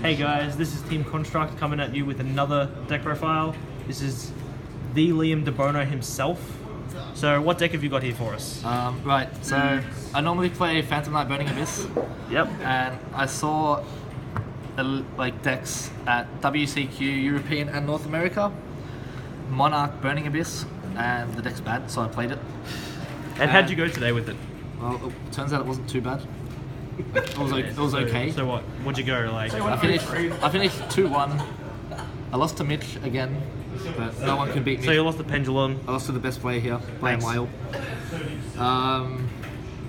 Hey guys, this is Team Construct coming at you with another deck profile. This is the DeBono himself. So what deck have you got here for us? Right, so I normally play Phantom Knight Burning Abyss. Yep. And I saw decks at WCQ, European and North America. Monarch Burning Abyss, and the deck's bad, so I played it. And how'd you go today with it? Well, it turns out it wasn't too bad. It was okay. So what? What'd you go like? I finished 2-1. I lost to Mitch again, but no one can beat me. So you lost the Pendulum. I lost to the best player here by a mile.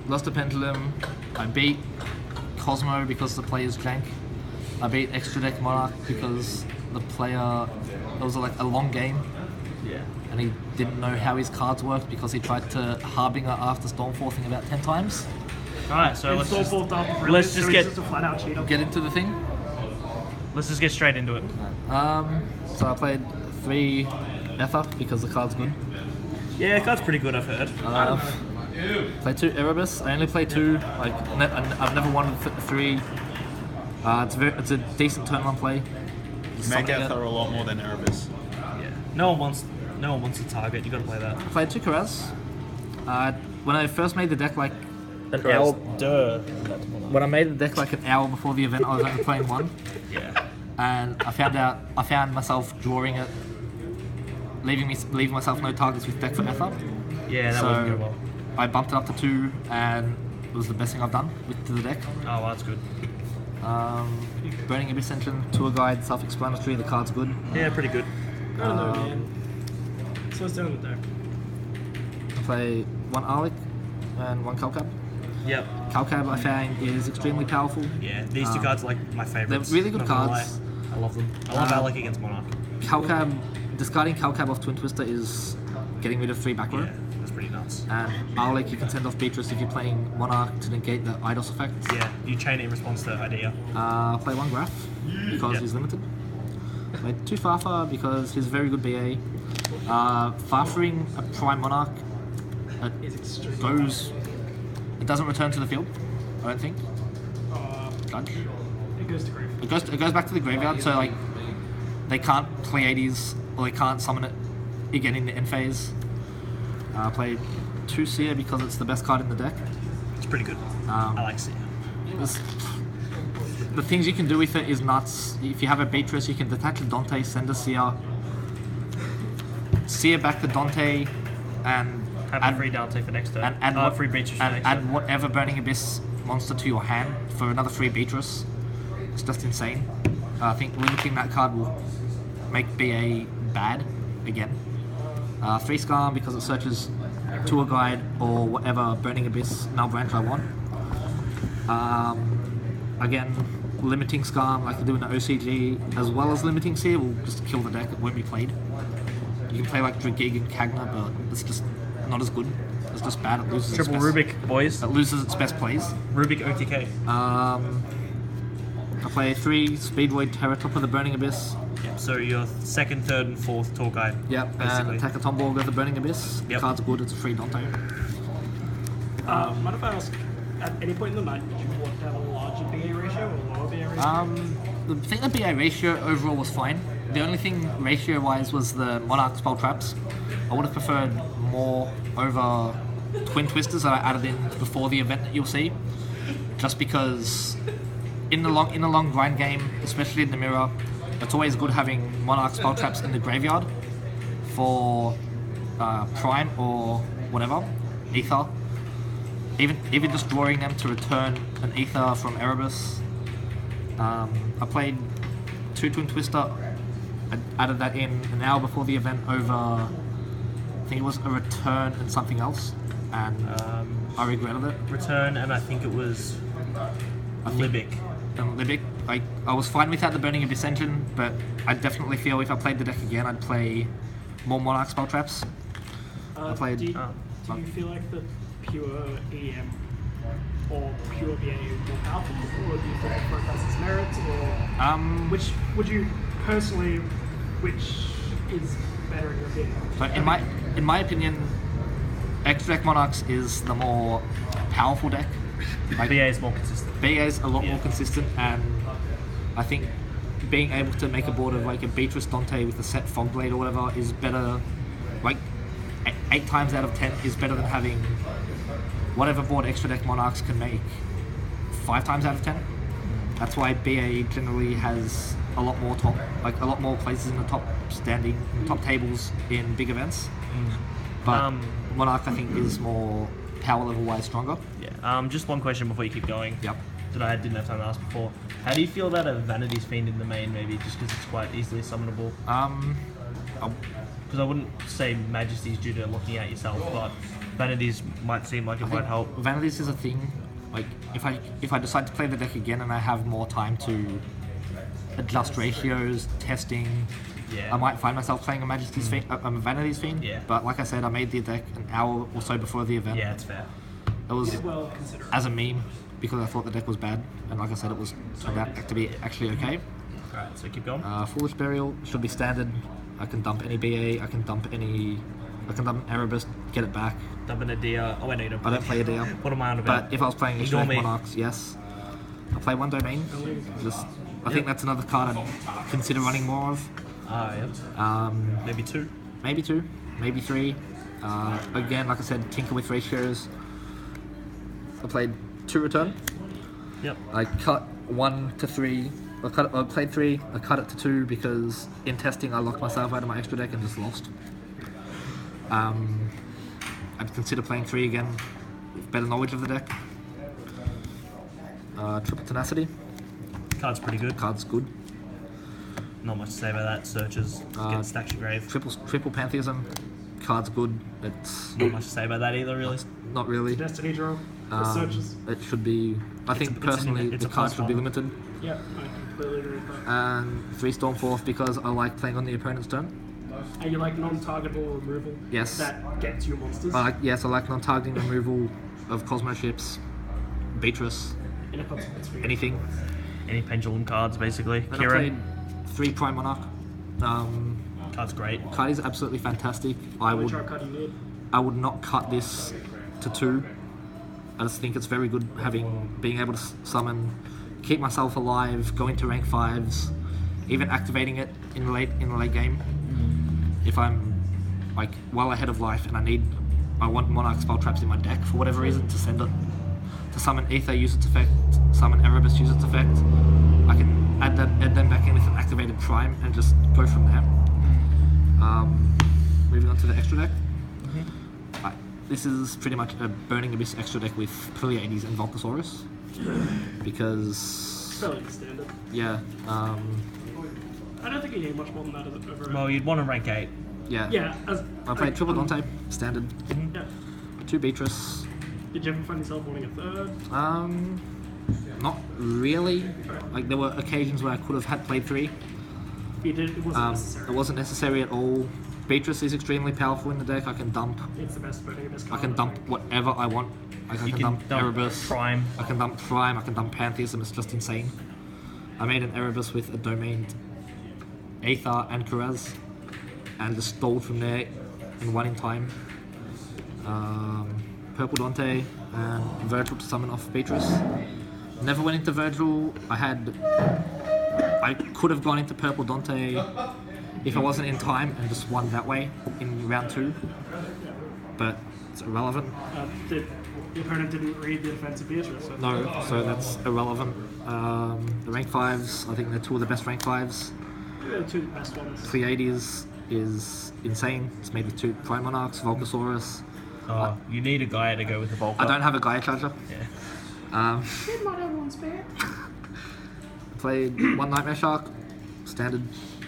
Lost to Pendulum. I beat Kozmo because the player's jank. I beat Extra Deck Monarch because the player, it was like a long game. Yeah. And he didn't know how his cards worked because he tried to Harbinger after Stormforthing about 10 times. Alright, so let's just Get into the thing. Let's just get straight into it. So I played 3 F.O.F because the card's good. Yeah, the card's pretty good, I've heard. Played 2 Erebus. I only played 2. I've never won 3. It's a decent turn on play. Magouts are a lot more than Erebus. Yeah. No one wants to target. You got to play that. I played 2 Karaz. When I first made the deck, like an hour. When I made the deck like an hour before the event, I was only playing 1. Yeah. And I found myself drawing it, leaving myself no targets with deck for F.O.F. Yeah, that wasn't good well. I bumped it up to 2, and it was the best thing I've done with the deck. Oh, well, that's good. Burning Abyss Engine, Tour Guide, self-explanatory. The card's good. Yeah, pretty good. I don't know, man. So what's doing with the deck? I play 1 Arlic and 1 Calcab. Yep. Calcab I found is extremely powerful. Yeah, these 2 cards are like my favourites. They're really good cards. I love them. I love Alec against Monarch. Calcab, discarding Calcab off Twin Twister is getting rid of 3 back row. Yeah, that's pretty nuts. And Arlic you can send off Beatrice if you're playing Monarch to negate the IDOS effect. Yeah, you chain it in response to Idea. Play 1 Graph because he's limited. Play 2 Farfa because he's a very good BA. Farfering a Prime Monarch it doesn't return to the field, I don't think. Judge. It goes to grave. It goes back to the graveyard, so like they can't play 80s or they can't summon it again in the end phase. Play 2 Seer because it's the best card in the deck. It's pretty good. I like Seer. The things you can do with it is nuts. If you have a Beatrice, you can detach a Dante, send a Seer, Seer back to Dante, and have a free Dante for next turn. And free Beatrice for next turn. Add whatever Burning Abyss monster to your hand for another free Beatrice. It's just insane. I think limiting that card will make BA bad again. 3 Skarm because it searches Tour Guide or whatever Burning Abyss Null Branch I want. Again, limiting Skarm like I do in the OCG, as well as limiting Seer will just kill the deck. It won't be played. You can play like Dragig and Kagna, but it's just not as good. It's just bad. It loses Triple its best, Rubik, boys. It loses its best plays. Rubik OTK. I play 3 Speedway Terror top of the Burning Abyss. Yep, so your 2nd, 3rd, and 4th Tour Guide. Yep, basically. and attack a Tomborg with the Burning Abyss. Yep. The card's good, it's a free Dante. Mind if I ask, at any point in the night, did you want to have a larger BA ratio or a lower BA ratio? I think the BA ratio overall was fine. The only thing ratio-wise was the Monarch spell traps. I would have preferred more over Twin Twisters that I added in before the event that you'll see. Just because in the long grind game, especially in the mirror, it's always good having Monarch spell traps in the graveyard for Prime or whatever, Ether. Even just drawing them to return an Ether from Erebus. I played 2 Twin Twister. I added that in an hour before the event over, I think it was a return and something else, and I regretted it. Return, and I think it was Libic. And Libic, I was fine without the Burning Abyss Engine, but I definitely feel if I played the deck again, I'd play more Monarch spell traps. I played. Do you feel like the pure EM or pure BA is more powerful, or do you think it both has its merits, or which would you personally, which is better in your opinion? But in my opinion, Extra Deck Monarchs is the more powerful deck. BA is more consistent. BA is a lot more consistent, and I think being able to make a board of like a Beatrice Dante with a set Fog Blade or whatever is better. Like 8 times out of 10 is better than having whatever board extra deck Monarchs can make 5 times out of 10. That's why BA generally has a lot more places in the top tables in big events. But Monarch, I think, is more power level wise stronger. Yeah. Just one question before you keep going. Yep. That I didn't have time to ask before. How do you feel about a Vanity's Fiend in the main, maybe, just because it's quite easily summonable? Because I wouldn't say Majesty's due to looking at yourself, but Vanities might seem like it might help. Vanities is a thing. Like if I decide to play the deck again and I have more time to adjust ratios, testing, I might find myself playing a Majesty's Fiend, a Vanity's Fiend. Yeah. But like I said, I made the deck an hour or so before the event. Yeah, it's fair. It was Well considered. as a meme because I thought the deck was bad, and like I said, it was turned out to be actually okay. Alright, so keep going. Foolish Burial should be standard. I can dump any BA. I can dump Erebus, get it back. Dump in a Dia. Oh, wait, no, you don't. I don't play a Dia. What am I on about? But if I was playing Ignore Extra me. Monarchs, yes. I play 1 domain. I think that's another card I'd consider running more of. Yeah. Maybe 2. Maybe 2, maybe 3. Again, like I said, tinker with ratios. I played 2 return. Yep. I cut 1 to 3. I played 3. I cut it to 2 because in testing I locked myself out of my extra deck and just lost. I'd consider playing 3 again with better knowledge of the deck. Triple Tenacity. Card's pretty good. Card's good. Not much to say about that. Searches, get stacks your grave. Triple Pantheism. Card's good. It's Not much to say about that either, really. not really. Destiny draw. The searches. It should be. I think personally it's the a card plus should be one. limited. Yeah, I completely agree with that. And 3 Stormforth because I like playing on the opponent's turn. And you like non-targetable removal? Yes. That gets you monsters? I like non-targeting removal of Kozmo ships, Beatrice, in a consequence for you. anything. Any Pendulum cards, basically. And I Kira. played 3 Prime Monarch. Card's great. Card is absolutely fantastic. Which card you need? I would not cut this to 2. I just think it's very good being able to summon, keep myself alive, go into rank 5s, even activating it in the late game. If I'm like well ahead of life and I want Monarch spell traps in my deck for whatever reason to send it to summon Aether, use its effect, summon Erebus, use its effect. I can add them back in with an activated Prime and just go from there. Moving on to the extra deck. This is pretty much a Burning Abyss extra deck with Pleiades and Volcasaurus because Fairly standard. yeah, I don't think you need much more than that over. Well, you'd want to rank 8. yeah. Yeah. I played Triple Dante, standard. Yeah. 2 Beatrice. Did you ever find yourself wanting a third? Not really. Like there were occasions where I could have played 3. You did. It wasn't necessary. It wasn't necessary at all. Beatrice is extremely powerful in the deck. I can dump. It's the best Burning Abyss I card. can dump whatever I want. Like, I You can dump Erebus. Prime. I can dump Prime. I can dump Pantheism. It's just insane. I made an Erebus with a domained Aether and Kuraz, and just stalled from there and won in time. Purple Dante and Virgil to summon off Beatrice. Never went into Virgil. I could have gone into Purple Dante if I wasn't in time and just won that way in round 2. But it's irrelevant. The opponent didn't read the defensive Beatrice. So No, so that's irrelevant. The rank 5s, I think they're 2 of the best rank 5s. the 2 best ones. Pleiades is insane. It's made with 2 Prime Monarchs, Volcasaurus. Oh, you need a Gaia to go with the Volca. I don't have a Gaia Charger. Yeah. Did not everyone spare? Played 1 Nightmare Shark, standard,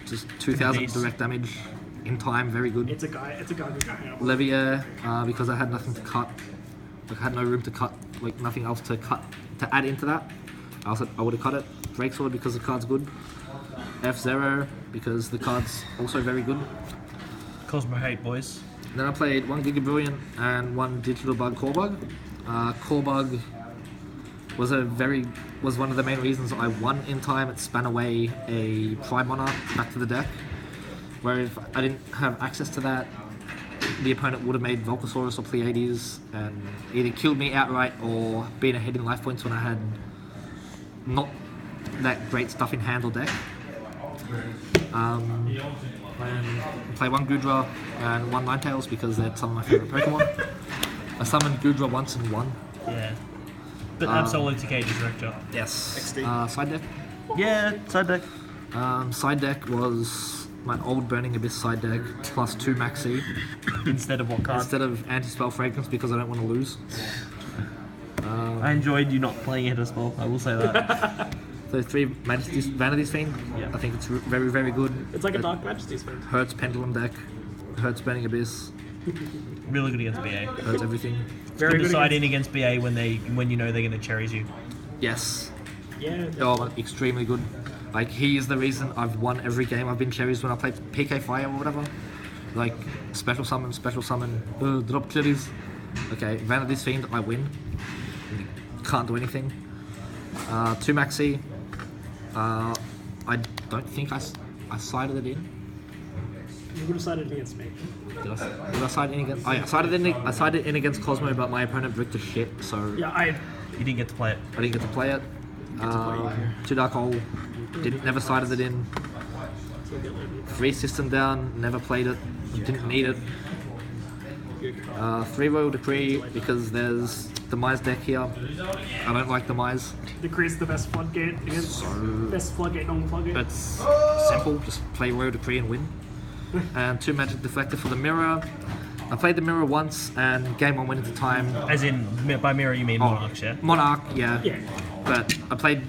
just 2,000 Nice. direct damage in time, very good. It's a guy who got hang up. Levier, because I had nothing to cut. Like I had no room to cut, like nothing else to cut to add into that. I would have cut it. Breaksword because the card's good. F0 because the card's also very good. Kozmo hate, boys. Then I played 1 Giga Brilliant and 1 Digital Bug Core Bug. Core Bug was one of the main reasons I won in time. It span away a Prime Monarch back to the deck. Where if I didn't have access to that, the opponent would have made Volcasaurus or Pleiades and either killed me outright or been ahead in life points when I had not that great stuff in hand or deck. And play one Goodra and one Ninetales because they're some of my favourite Pokemon. I summoned Goodra once and won. Yeah. But Absolute Decay Director. Yes. XD. Side deck. Yeah, side deck. Side deck was my old Burning Abyss side deck plus 2 Maxi Instead of what card? instead of Anti-Spell Fragrance because I don't want to lose. I enjoyed you not playing it as well, I will say that. So 3 Majesty's Vanity's Fiend. Yeah. I think it's very, very good. It's like a It Dark Majesty's Fiend. hurts Pendulum deck, hurts Burning Abyss, Really good against BA. hurts everything. Very Good to good side against- in against BA when you know they're going to cherries you. Yes. Yeah. Oh, extremely good. Like, he is the reason I've won every game I've been cherries when I play PK Fire or whatever. Like, special summon, drop cherries. Okay, Vanity's Fiend, I win. Can't do anything. 2 Maxi. I don't think I sided it in. You would have sided against me. Did I side in against? I sided in against Kozmo, but my opponent bricked to shit, so Yeah, You didn't get to play it. I didn't get to play it. 2 Dark Hole, never sided it in. 3 System Down, never played it, didn't need it. 3 Royal Decree because there's Demise deck here. I don't like Demise. Decrease the best floodgate against best floodgate, non floodgate. It's simple, just play Royal Decree and win. And 2 Magic Deflector for the Mirror. I played the Mirror once and game 1 went into time. As in, by mirror you mean Monarch, yeah? Monarch, yeah. Yeah. But I played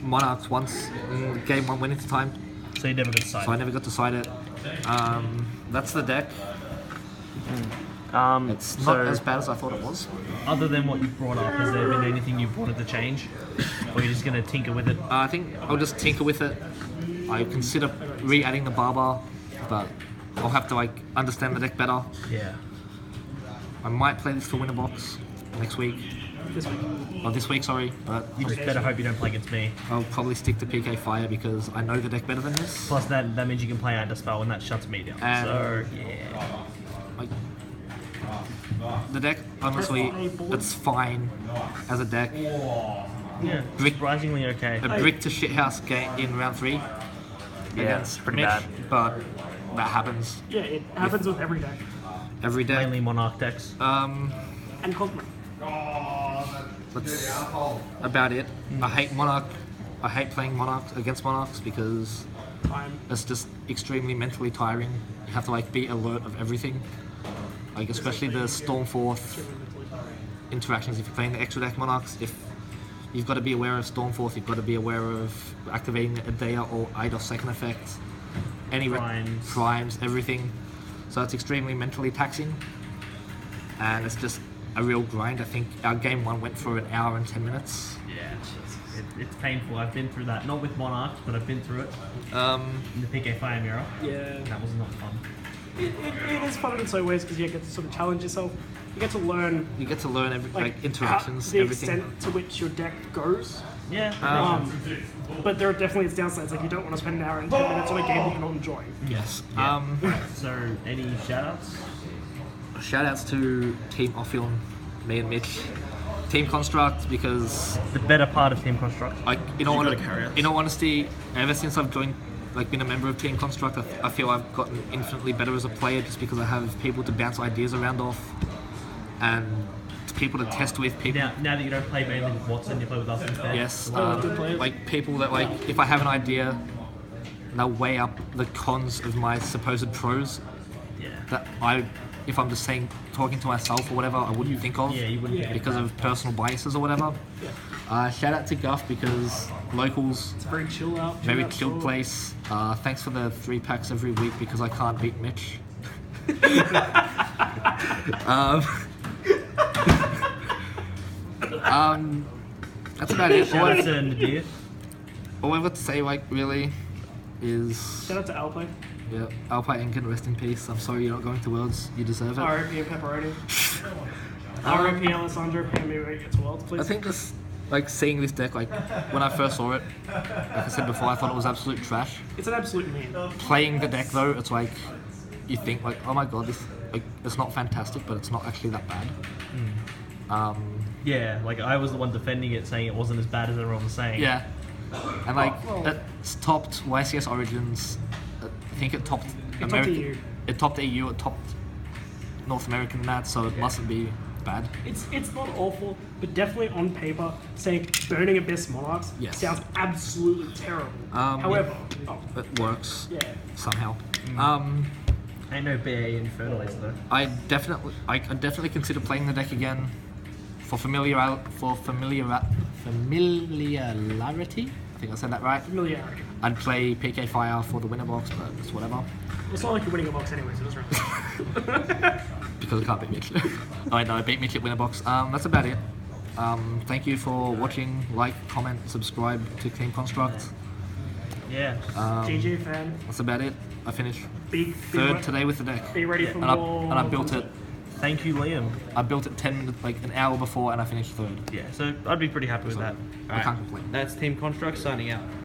Monarchs once and game 1 went into time. So you never got to side. So I never got to side it. That's the deck. It's not as bad as I thought it was. Other than what you brought up, has there been anything you wanted to change? Or you're just going to tinker with it? I think I'll just tinker with it. I consider re-adding the Barbar, but I'll have to like understand the deck better. Yeah. I might play this for Winner Box next week. This week. Or this week, sorry. But You just better hope you don't play against me. I'll probably stick to PK Fire because I know the deck better than this. Plus that means you can play Under Spell and that shuts me down. And- So, yeah. Like, the deck, honestly, it's fine as a deck. Yeah, Brick- surprisingly okay. A brick to shithouse game in round 3. Yeah, it's pretty Mitch, bad. But that happens Yeah, it happens with every deck. every deck. Mainly Monarch decks. And Kozmo. That's about it. I hate Monarch. I hate playing Monarchs against Monarchs because Time. it's just extremely mentally tiring. You have to like be alert of everything. Like especially the Stormforth interactions. If you're playing the extra deck Monarchs, if you've got to be aware of Stormforth, you've got to be aware of activating a Dea or Eidos second effect, any primes, everything. So it's extremely mentally taxing, and it's just a real grind. I think our game 1 went for an hour and 10 minutes. Yeah, it's painful. I've been through that. Not with Monarch, but I've been through it. In the PK Fire Mirror. Yeah. That was not fun. It is fun in so ways because you get to sort of challenge yourself. You get to learn You get to learn like interactions, the everything. extent to which your deck goes. Yeah. But there are definitely its downsides. Like you don't want to spend an hour and 10 minutes on a game you cannot enjoy. Yes. So, any shout-outs? Shout outs to Team Ophion, me and Mitch. Team Construct because The better part of Team Construct. like in gotta carry us. all honesty, ever since I've joined like been a member of Team Construct, I feel I've gotten infinitely better as a player just because I have people to bounce ideas around off and people to test with people. Now that you don't play mainly with Watson, you play with us instead. Yes, good players. like people that like if I have an idea, they'll weigh up the cons of my supposed pros Yeah. that if I'm just saying talking to myself or whatever, I wouldn't think of Yeah, you wouldn't think because of personal biases or whatever. Shout out to Guff because locals, It's very chill out. very out chilled store. place. Thanks for the 3 packs every week because I can't beat Mitch. That's about it. Shout out to Nadir. All I've got to say, like, really, is Shout out to Alpay. yeah, Alpine Incan, rest in peace. I'm sorry you're not going to Worlds. You deserve it. RIP and Pepperoni. RIP Alessandro. Pay me gets Worlds, please. I think just like seeing this deck, like when I first saw it, like I said before, I thought it was absolute trash. It's an absolute meme. Playing the deck though, it's like you think like, oh my god, this like it's not fantastic, but it's not actually that bad. Yeah, like I was the one defending it, saying it wasn't as bad as everyone was saying. Yeah, And like, it's topped YCS Origins. I think it topped topped American. EU. It topped EU. It topped North American Mats, so it mustn't be bad. It's not awful, but definitely on paper, saying Burning Abyss Monarchs Yes. sounds absolutely terrible. However, It works yeah. somehow. Ain't no BA Infernals though. I definitely consider playing the deck again for familiarity. I think I said that right. Familiarity. I'd play PK Fire for the winner box, but it's whatever. It's not like you're winning a box anyway, so it doesn't really matter. Because I can't beat Mitch. I know, I beat Mitch at winner box. That's about it. Thank you for watching. Like, comment, subscribe to Team Construct. Yeah. GG fan. That's about it. I finished Be third today with the deck. Be ready for And more. I built it. Thank you, Liam. I built it 10 minutes, like an hour before, and I finished third. Yeah, so I'd be pretty happy with that. I can't complain. That's Team Construct signing out.